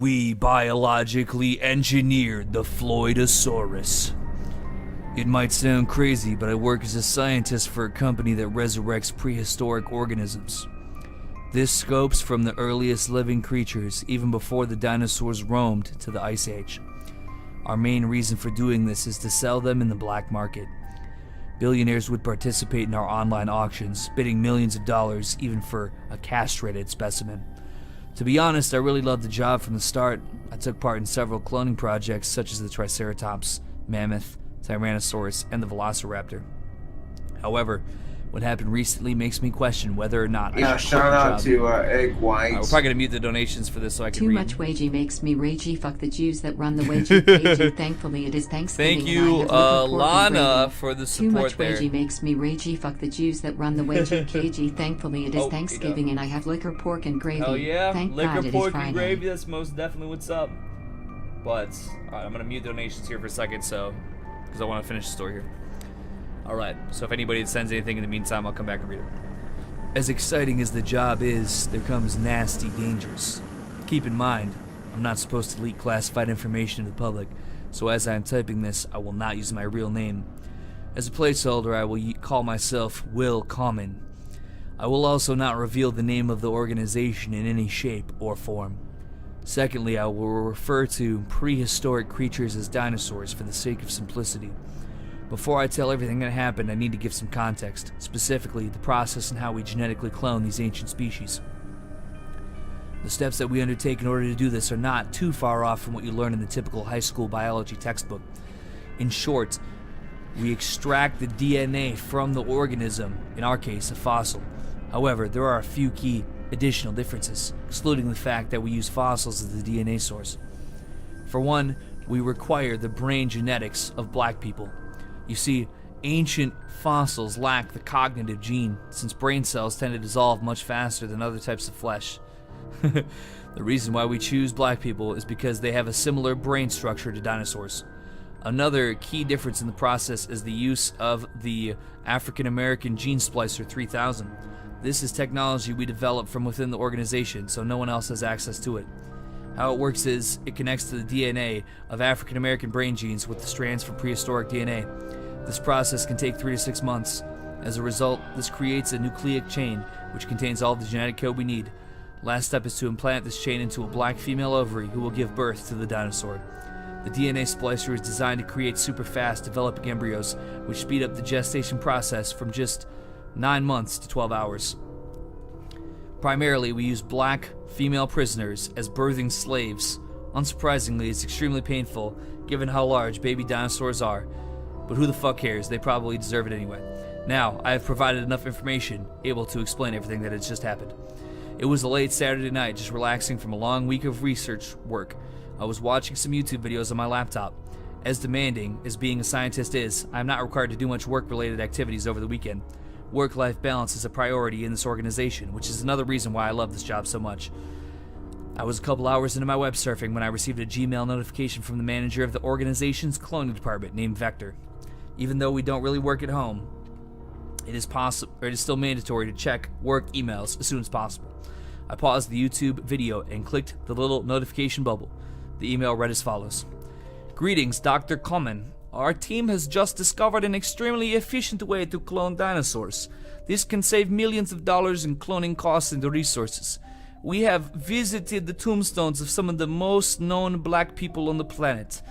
We biologically engineered the Floydosaurus. It might sound crazy, but I work as a scientist for a company that resurrects prehistoric organisms. This scopes from the earliest living creatures, even before the dinosaurs roamed to the Ice Age. Our main reason for doing this is to sell them in the black market. Billionaires would participate in our online auctions, bidding millions of dollars even for a castrated specimen. To be honest, I really loved the job from the start. I took part in several cloning projects such as the Triceratops, Mammoth, Tyrannosaurus, and the Velociraptor. However, what happened recently makes me question whether or not I should quit shout the out job. to Egg White. We're probably gonna mute the donations for this so I can Too read. much wagey makes me ragey. Fuck the Jews that run the wagey cagey. Thankfully it is Thanksgiving. Thank you, and I have liquor, pork, and Lana, gravy. for the Too support much there. wagey makes me ragey. Fuck the Jews that run the wagey cagey. Thankfully it is Oh, Thanksgiving and I have liquor, pork, and gravy. Hell yeah, Thank liquor, God it is pork, Friday. and gravy, that's most definitely what's up. But, alright, I'm gonna mute donations here for a second, because I want to finish the story here. Alright, so if anybody sends anything in the meantime, I'll come back and read it. As exciting as the job is, there comes nasty dangers. Keep in mind, I'm not supposed to leak classified information to the public, so as I am typing this, I will not use my real name. As a placeholder, I will call myself Will Common. I will also not reveal the name of the organization in any shape or form. Secondly, I will refer to prehistoric creatures as dinosaurs for the sake of simplicity. Before I tell everything that happened, I need to give some context, specifically the process and how we genetically clone these ancient species. The steps that we undertake in order to do this are not too far off from what you learn in the typical high school biology textbook. In short, we extract the DNA from the organism, in our case, a fossil. However, there are a few key additional differences, excluding the fact that we use fossils as the DNA source. For one, we require the brain genetics of black people. You see, ancient fossils lack the cognitive gene, since brain cells tend to dissolve much faster than other types of flesh. The reason why we choose black people is because they have a similar brain structure to dinosaurs. Another key difference in the process is the use of the African American Gene Splicer 3000. This is technology we developed from within the organization, so no one else has access to it. How it works is, it connects to the DNA of African American brain genes with the strands from prehistoric DNA. This process can take 3 to 6 months. As a result, this creates a nucleic chain, which contains all the genetic code we need. Last step is to implant this chain into a black female ovary who will give birth to the dinosaur. The DNA splicer is designed to create super fast developing embryos, which speed up the gestation process from just 9 months to 12 hours. Primarily, we use black female prisoners as birthing slaves. Unsurprisingly, it's extremely painful, given how large baby dinosaurs are. But who the fuck cares? They probably deserve it anyway. Now, I have provided enough information, able to explain everything that has just happened. It was a late Saturday night, just relaxing from a long week of research work. I was watching some YouTube videos on my laptop. As demanding as being a scientist is, I am not required to do much work-related activities over the weekend. Work-life balance is a priority in this organization, which is another reason why I love this job so much. I was a couple hours into my web surfing when I received a Gmail notification from the manager of the organization's cloning department named Vector. Even though we don't really work at home, it is still mandatory to check work emails as soon as possible. I paused the YouTube video and clicked the little notification bubble. The email read as follows. Greetings, Dr. Common. Our team has just discovered an extremely efficient way to clone dinosaurs. This can save millions of dollars in cloning costs and resources. We have visited the tombstones of some of the most known black people on the planet.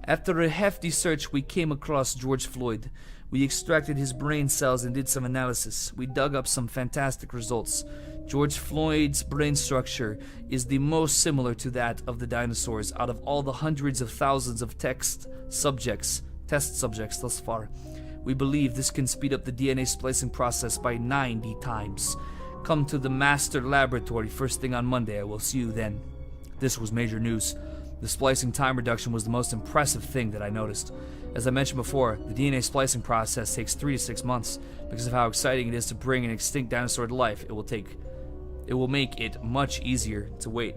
After a hefty search, we came across George Floyd. We extracted his brain cells and did some analysis. We dug up some fantastic results. George Floyd's brain structure is the most similar to that of the dinosaurs out of all the hundreds of thousands of test subjects thus far. We believe this can speed up the DNA splicing process by 90 times. Come to the master laboratory first thing on Monday. I will see you then. This was major news. The splicing time reduction was the most impressive thing that I noticed. As I mentioned before, the DNA splicing process takes 3 to 6 months. Because of how exciting it is to bring an extinct dinosaur to life, it will make it much easier to wait.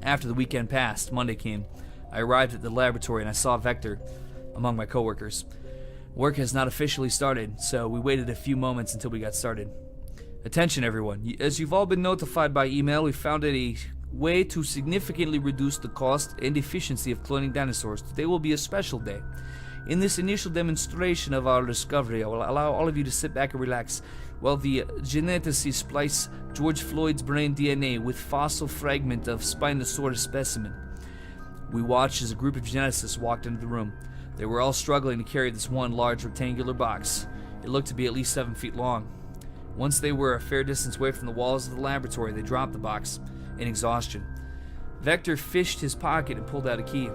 After the weekend passed, Monday came. I arrived at the laboratory and I saw Vector among my coworkers. Work has not officially started, so we waited a few moments until we got started. Attention everyone, as you've all been notified by email, we founded a way to significantly reduce the cost and efficiency of cloning dinosaurs. Today will be a special day. In this initial demonstration of our discovery, I will allow all of you to sit back and relax while the geneticists splice George Floyd's brain DNA with fossil fragment of Spinosaurus specimen. We watched as a group of geneticists walked into the room. They were all struggling to carry this one large rectangular box. It looked to be at least 7 feet long. Once they were a fair distance away from the walls of the laboratory, they dropped the box in exhaustion. Vector fished his pocket and pulled out a key.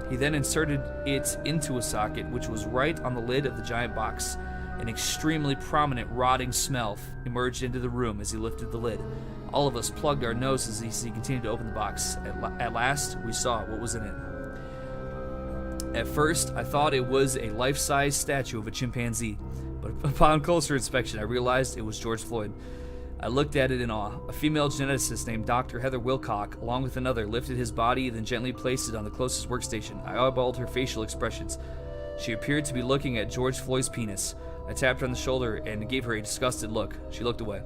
He then inserted it into a socket, which was right on the lid of the giant box. An extremely prominent rotting smell emerged into the room as he lifted the lid. All of us plugged our noses as he continued to open the box. At last, we saw what was in it. At first, I thought it was a life-size statue of a chimpanzee, but upon closer inspection, I realized it was George Floyd. I looked at it in awe. A female geneticist named Dr. Heather Wilcock, along with another, lifted his body, then gently placed it on the closest workstation. I eyeballed her facial expressions. She appeared to be looking at George Floyd's penis. I tapped her on the shoulder and gave her a disgusted look. She looked away.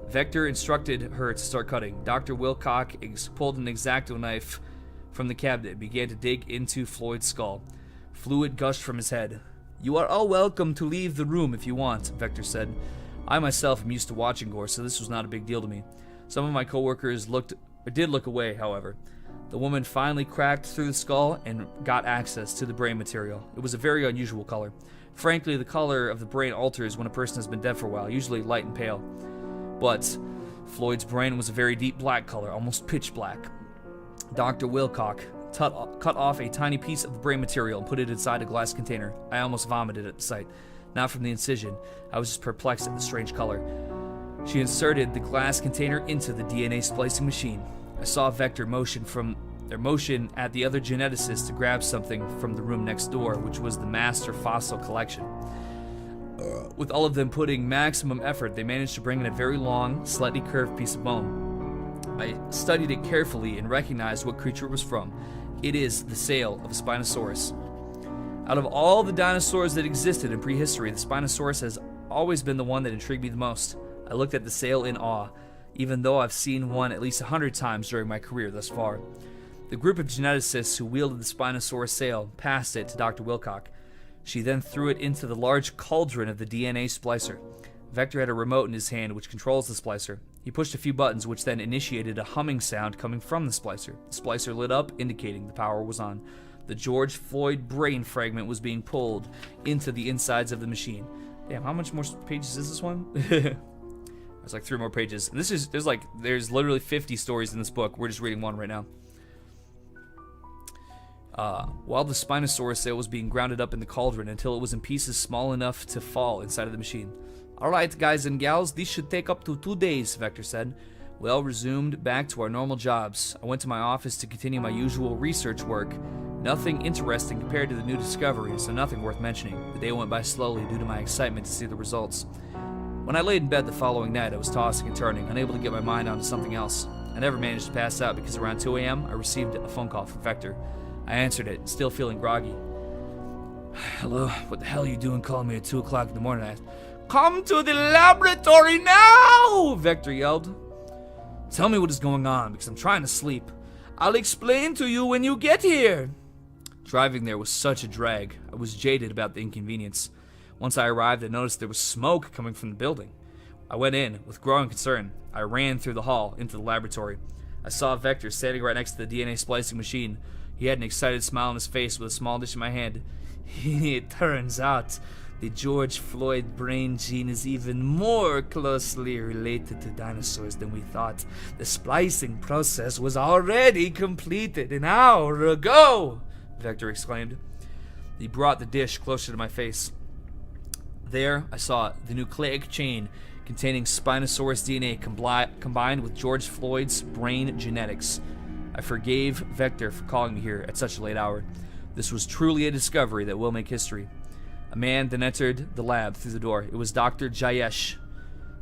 Vector instructed her to start cutting. Dr. Wilcock pulled an X-Acto knife from the cabinet and began to dig into Floyd's skull. Fluid gushed from his head. "You are all welcome to leave the room if you want," Vector said. I myself am used to watching gore, so this was not a big deal to me. Some of my coworkers did look away, however. The woman finally cracked through the skull and got access to the brain material. It was a very unusual color. Frankly, the color of the brain alters when a person has been dead for a while, usually light and pale. But Floyd's brain was a very deep black color, almost pitch black. Dr. Wilcock cut off a tiny piece of the brain material and put it inside a glass container. I almost vomited at the sight. Not from the incision. I was just perplexed at the strange color. She inserted the glass container into the DNA splicing machine. I saw Vector motion at the other geneticists to grab something from the room next door, which was the master fossil collection. With all of them putting maximum effort, they managed to bring in a very long, slightly curved piece of bone. I studied it carefully and recognized what creature it was from. It is the sail of a Spinosaurus. Out of all the dinosaurs that existed in prehistory, the Spinosaurus has always been the one that intrigued me the most. I looked at the sail in awe, even though I've seen one at least 100 times during my career thus far. The group of geneticists who wielded the Spinosaurus sail passed it to Dr. Wilcock. She then threw it into the large cauldron of the DNA splicer. Vector had a remote in his hand which controls the splicer. He pushed a few buttons which then initiated a humming sound coming from the splicer. The splicer lit up, indicating the power was on. The George Floyd brain fragment was being pulled into the insides of the machine. Damn, how much more pages is this one? There's like 3 more pages. And there's literally 50 stories in this book. We're just reading one right now. While the Spinosaurus sail was being grounded up in the cauldron until it was in pieces small enough to fall inside of the machine. "Alright, guys and gals, this should take up to 2 days, Vector said. We all resumed back to our normal jobs. I went to my office to continue my usual research work. Nothing interesting compared to the new discovery, so nothing worth mentioning. The day went by slowly due to my excitement to see the results. When I laid in bed the following night, I was tossing and turning, unable to get my mind onto something else. I never managed to pass out because around 2 a.m. I received a phone call from Vector. I answered it, still feeling groggy. "Hello, what the hell are you doing calling me at 2 o'clock in the morning?" I asked. "Come to the laboratory now!" Vector yelled. "Tell me what is going on, because I'm trying to sleep. I'll explain to you when you get here." Driving there was such a drag. I was jaded about the inconvenience. Once I arrived, I noticed there was smoke coming from the building. I went in. With growing concern, I ran through the hall into the laboratory. I saw Vector standing right next to the DNA splicing machine. He had an excited smile on his face with a small dish in my hand. "It turns out the George Floyd brain gene is even more closely related to dinosaurs than we thought. The splicing process was already completed an hour ago," Vector exclaimed. He brought the dish closer to my face. There, I saw the nucleic chain containing Spinosaurus DNA combined with George Floyd's brain genetics. I forgave Vector for calling me here at such a late hour. This was truly a discovery that will make history. A man then entered the lab through the door. It was Dr. Jayesh,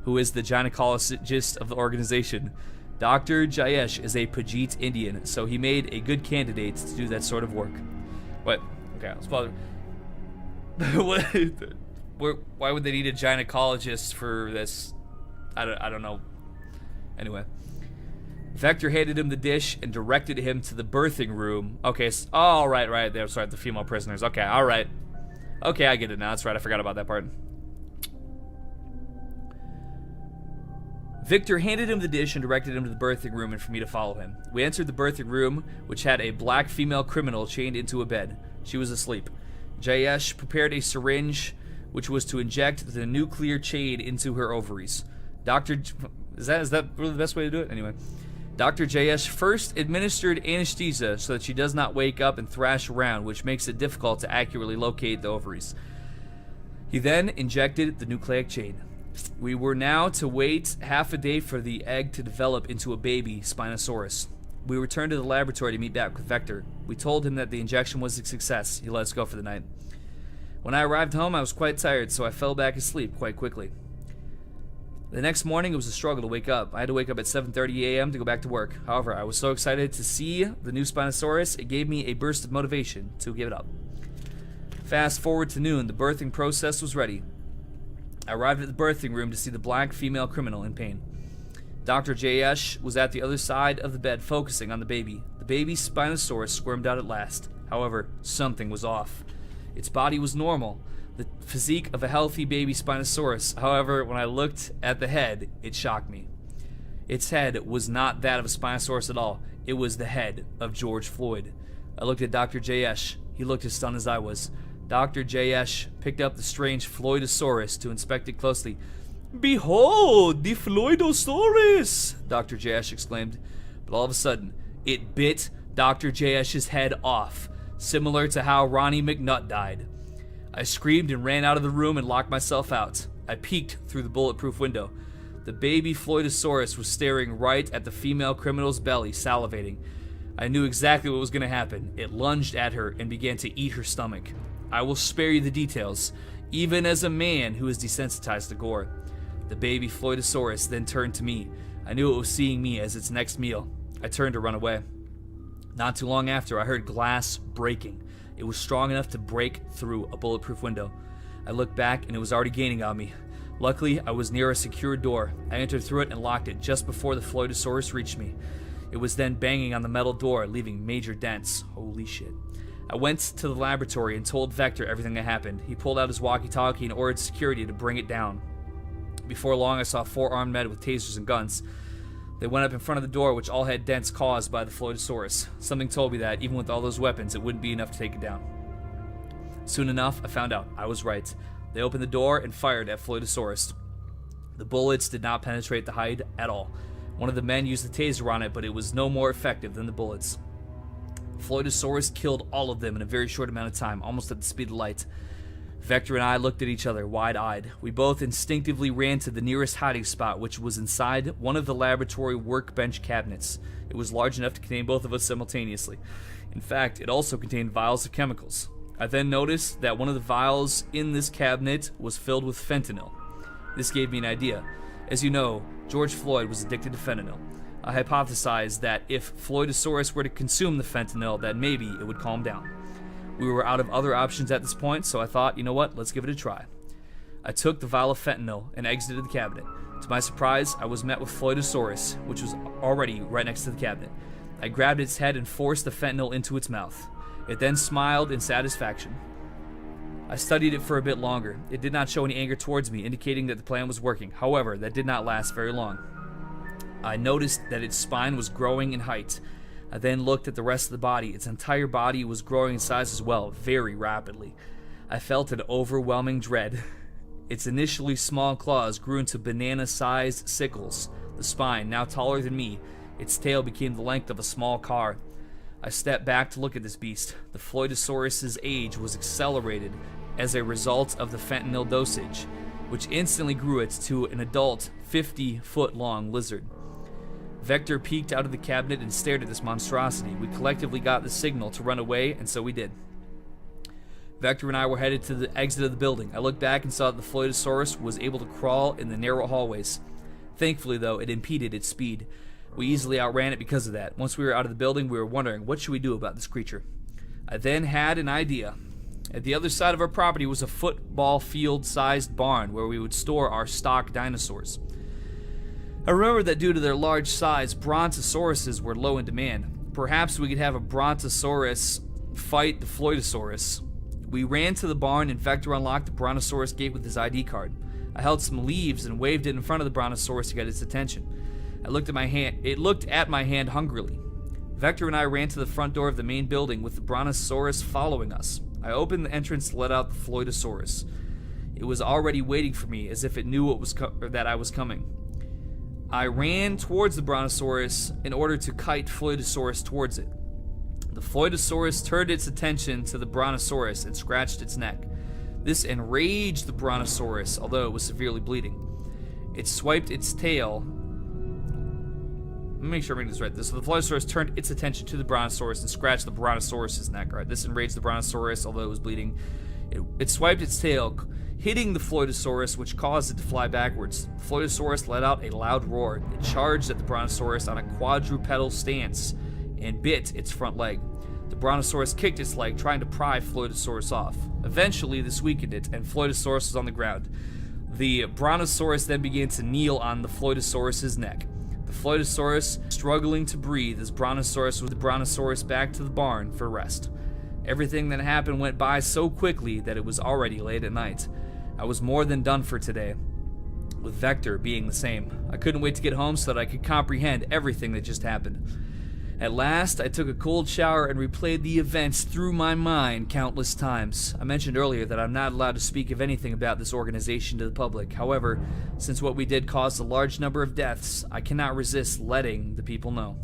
who is the gynecologist of the organization. Dr. Jayesh is a Pajit Indian, so he made a good candidate to do that sort of work. What? Okay, let's pause. Why would they need a gynecologist for this? I don't know. Anyway. Vector handed him the dish and directed him to the birthing room. Okay, oh, right there. Sorry, the female prisoners. Okay, all right. Okay, I get it now. That's right. I forgot about that part. Victor handed him the dish and directed him to the birthing room and for me to follow him. We entered the birthing room, which had a black female criminal chained into a bed. She was asleep. Jayesh prepared a syringe, which was to inject the nuclear chain into her ovaries. Is that really the best way to do it? Anyway. Dr. Jayesh first administered anesthesia so that she does not wake up and thrash around, which makes it difficult to accurately locate the ovaries. He then injected the nucleic chain. We were now to wait half a day for the egg to develop into a baby Spinosaurus. We returned to the laboratory to meet back with Vector. We told him that the injection was a success. He let us go for the night. When I arrived home, I was quite tired, so I fell back asleep quite quickly. The next morning, it was a struggle to wake up. I had to wake up at 7:30 a.m. to go back to work. However, I was so excited to see the new Spinosaurus, it gave me a burst of motivation to give it up. Fast forward to noon, the birthing process was ready. I arrived at the birthing room to see the black female criminal in pain. Dr. Jayesh was at the other side of the bed focusing on the baby. The baby Spinosaurus squirmed out at last. However, something was off. Its body was normal, the physique of a healthy baby Spinosaurus. However, when I looked at the head, it shocked me. Its head was not that of a Spinosaurus at all. It was the head of George Floyd. I looked at Dr. Jayesh. He looked as stunned as I was. Dr. Jayesh picked up the strange Floydosaurus to inspect it closely. "Behold, the Floydosaurus!" Dr. Jayesh exclaimed. But all of a sudden, it bit Dr. Jayesh's head off, similar to how Ronnie McNutt died. I screamed and ran out of the room and locked myself out. I peeked through the bulletproof window. The baby Floydosaurus was staring right at the female criminal's belly, salivating. I knew exactly what was going to happen. It lunged at her and began to eat her stomach. I will spare you the details, even as a man who is desensitized to gore. The baby Floydosaurus then turned to me. I knew it was seeing me as its next meal. I turned to run away. Not too long after, I heard glass breaking. It was strong enough to break through a bulletproof window. I looked back and it was already gaining on me. Luckily, I was near a secure door. I entered through it and locked it just before the Floydosaurus reached me. It was then banging on the metal door, leaving major dents. Holy shit. I went to the laboratory and told Vector everything that happened. He pulled out his walkie-talkie and ordered security to bring it down. Before long, I saw 4 armed men with tasers and guns. They went up in front of the door, which all had dents caused by the Floydosaurus. Something told me that, even with all those weapons, it wouldn't be enough to take it down. Soon enough, I found out. I was right. They opened the door and fired at Floydosaurus. The bullets did not penetrate the hide at all. One of the men used the taser on it, but it was no more effective than the bullets. Floydosaurus killed all of them in a very short amount of time, almost at the speed of light. Vector and I looked at each other, wide-eyed. We both instinctively ran to the nearest hiding spot, which was inside one of the laboratory workbench cabinets. It was large enough to contain both of us simultaneously. In fact, it also contained vials of chemicals. I then noticed that one of the vials in this cabinet was filled with fentanyl. This gave me an idea. As you know, George Floyd was addicted to fentanyl. I hypothesized that if Floydosaurus were to consume the fentanyl, that maybe it would calm down. We were out of other options at this point, so I thought, you know what, let's give it a try. I took the vial of fentanyl and exited the cabinet. To my surprise, I was met with Floydosaurus, which was already right next to the cabinet. I grabbed its head and forced the fentanyl into its mouth. It then smiled in satisfaction. I studied it for a bit longer. It did not show any anger towards me, indicating that the plan was working. However, that did not last very long. I noticed that its spine was growing in height. I then looked at the rest of the body. Its entire body was growing in size as well, very rapidly. I felt an overwhelming dread. Its initially small claws grew into banana-sized sickles. The spine, now taller than me, its tail became the length of a small car. I stepped back to look at this beast. The Floydosaurus's age was accelerated as a result of the fentanyl dosage, which instantly grew it to an adult 50-foot-long lizard. Vector peeked out of the cabinet and stared at this monstrosity. We collectively got the signal to run away, and so we did. Vector and I were headed to the exit of the building. I looked back and saw that the Floydosaurus was able to crawl in the narrow hallways. Thankfully, though, it impeded its speed. We easily outran it because of that. Once we were out of the building, we were wondering, what should we do about this creature? I then had an idea. At the other side of our property was a football field-sized barn where we would store our stock dinosaurs. I remember that due to their large size, brontosauruses were low in demand. Perhaps we could have a brontosaurus fight the Floydosaurus. We ran to the barn and Vector unlocked the brontosaurus gate with his ID card. I held some leaves and waved it in front of the brontosaurus to get its attention. I looked at my hand. It looked at my hand hungrily. Vector and I ran to the front door of the main building with the brontosaurus following us. I opened the entrance to let out the Floydosaurus. It was already waiting for me, as if it knew that I was coming. I ran towards the brontosaurus in order to kite Floydosaurus towards it. The Floydosaurus turned its attention to the brontosaurus and scratched its neck. This enraged the brontosaurus, although it was severely bleeding. It swiped its tail. Let me make sure I'm reading this right. So the Floydosaurus turned its attention to the brontosaurus and scratched the brontosaurus's neck. Right? This enraged the brontosaurus, although it was bleeding. It swiped its tail, hitting the Floydosaurus, which caused it to fly backwards. The Floydosaurus let out a loud roar. It charged at the brontosaurus on a quadrupedal stance and bit its front leg. The brontosaurus kicked its leg, trying to pry Floydosaurus off. Eventually, this weakened it, and Floydosaurus was on the ground. The brontosaurus then began to kneel on the Floydosaurus's neck. The Floydosaurus, struggling to breathe as Brontosaurus with the brontosaurus back to the barn for rest. Everything that happened went by so quickly that it was already late at night. I was more than done for today, with Vector being the same. I couldn't wait to get home so that I could comprehend everything that just happened. At last, I took a cold shower and replayed the events through my mind countless times. I mentioned earlier that I'm not allowed to speak of anything about this organization to the public. However, since what we did caused a large number of deaths, I cannot resist letting the people know.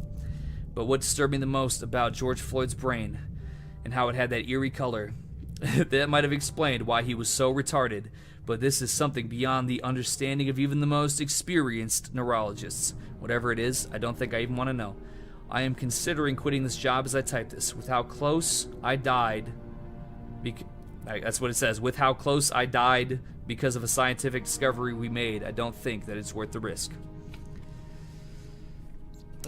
But what disturbed me the most about George Floyd's brain, and how it had that eerie color, that might have explained why he was so retarded, but this is something beyond the understanding of even the most experienced neurologists. Whatever it is, I don't think I even want to know. I am considering quitting this job as I type this. With how close I died, that's what it says. With how close I died because of a scientific discovery we made, I don't think that it's worth the risk.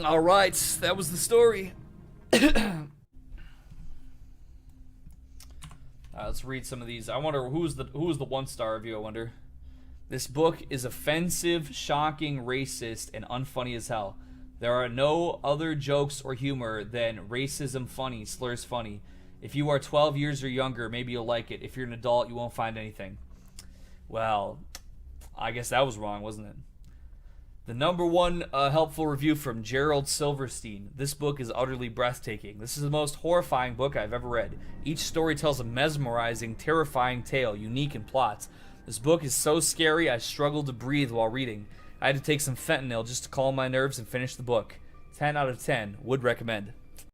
All right, that was the story. Let's read some of these. I wonder who's the 1-star review. I wonder. This book is offensive, shocking, racist, and unfunny as hell. There are no other jokes or humor than racism funny, slurs funny. If you are 12 years or younger, maybe you'll like it. If you're an adult, you won't find anything. Well, I guess that was wrong, wasn't it? The number one helpful review from Gerald Silverstein. This book is utterly breathtaking. This is the most horrifying book I've ever read. Each story tells a mesmerizing, terrifying tale, unique in plots. This book is so scary I struggled to breathe while reading. I had to take some fentanyl just to calm my nerves and finish the book. 10 out of 10. Would recommend.